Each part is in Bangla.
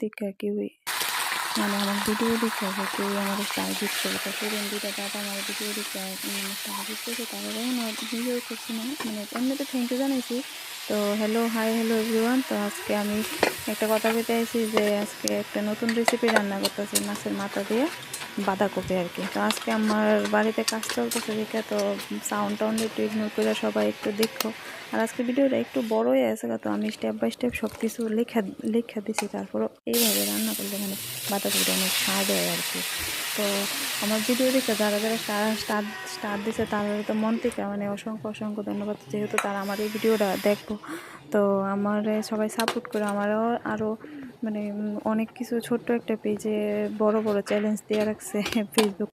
দেখা কেউই মানে আমার ভিডিও দেখে কেউ আমার টার্গেট করে তো সেদিন দুটা দাদা আমার ভিডিও দেখে মানে টার্গেট করেছে তারপরে ভিডিও করছি না মানে এমনিতে থ্যাংক ইউ জানাইছি। তো হাই হ্যালো এভরিওয়ান। তো আজকে আমি একটা কথা বলতে আইছি যে আজকে একটা নতুন রেসিপি রান্না করতেছি মাছের মাথা দিয়ে বাঁধাকপি আর কি। তো আজকে আমার বাড়িতে কাজ চলতেছে দেখে তো সাউন্ড একটু ইগনোর করে সবাই একটু দেখো। আর আজকে ভিডিওটা একটু বড়ই আছে তো আমি স্টেপ বাই স্টেপ সব কিছু লেখা দিছি, তারপরও এইভাবে রান্না করলে মানে বাঁধাকপিটা অনেক স্বাদ হয় আর কি। তো আমার ভিডিও দেখে যারা যারা স্টার দিছে তাদের তো মন থেকে মানে অসংখ্য ধন্যবাদ, যেহেতু তারা আমার এই ভিডিওটা দেখবো। তো আমার সবাই সাপোর্ট করে আমারও আরও মানে অনেক কিছু ছোট্ট একটা পেজে বড় বড় চ্যালেঞ্জ দিয়ে রাখছে। ফেসবুক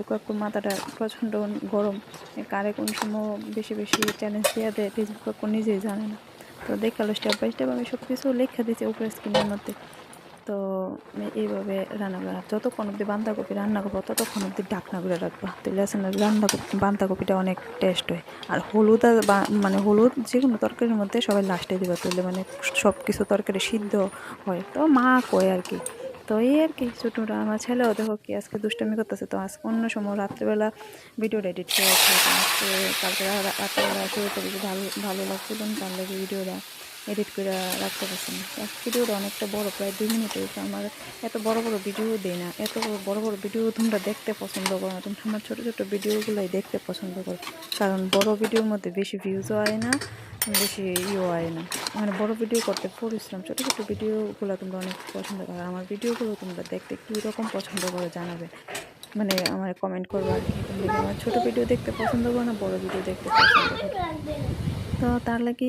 কাকুর মাথাটা প্রচণ্ড গরম, কারে কোন সময় বেশি চ্যালেঞ্জ দিয়ে দেয় ফেসবুক কাকু নিজেই জানে না। তো দেখালো স্টেপ বাই স্টেপ আমি সব কিছু লেখা দিয়েছি উপরে স্ক্রিনের মধ্যে। তো আমি এইভাবে রান্না করা যতক্ষণ অব্দি বাঁধাকপি রান্না করবো ততক্ষণ অব্দি ঢাকনা করে রাখবো, তাহলে আছে না বাঁধাকপিটা অনেক টেস্ট হয়। আর হলুদ আর মানে হলুদ যে কোনো তরকারির মধ্যে সবাই লাস্টে দিবা, তাহলে মানে সব কিছু তরকারি সিদ্ধ হয়। তো মা কয় আর কি। তো এই আর কি ছোটোরা আমার ছেলেও দেখো কি আজকে দুষ্টামি করতেছে। তো আজকে অন্য সময় রাত্রেবেলা ভিডিওটা এডিট করে আজকে কালকে রাত্রেবেলা শুরু করে ভালো লাগছিল না, তার লাগে ভিডিওটা এডিট করে রাখতে পারছি না। আজকে ভিডিওটা অনেকটা বড়, প্রায় 2 মিনিট হয়েছে। আমার এত বড় ভিডিও দেয় না, এত বড় ভিডিও তোমরা দেখতে পছন্দ করো না, তোমরা আমার ছোটো ভিডিওগুলোই দেখতে পছন্দ করো। কারণ বড় ভিডিওর মধ্যে বেশি ভিউজও হয় না, বেশি হয় না। মানে বড় ভিডিও করতে পরিশ্রম, ছোটো ভিডিওগুলো তোমরা অনেক পছন্দ করো। আমার ভিডিওগুলো তোমরা দেখতে কীরকম পছন্দ করো জানাবে, মানে আমার কমেন্ট করবো আর কি। তোমরা আমার ছোটো ভিডিও দেখতে পছন্দ করো না বড় ভিডিও দেখতে পছন্দ করো। তো তার লাগে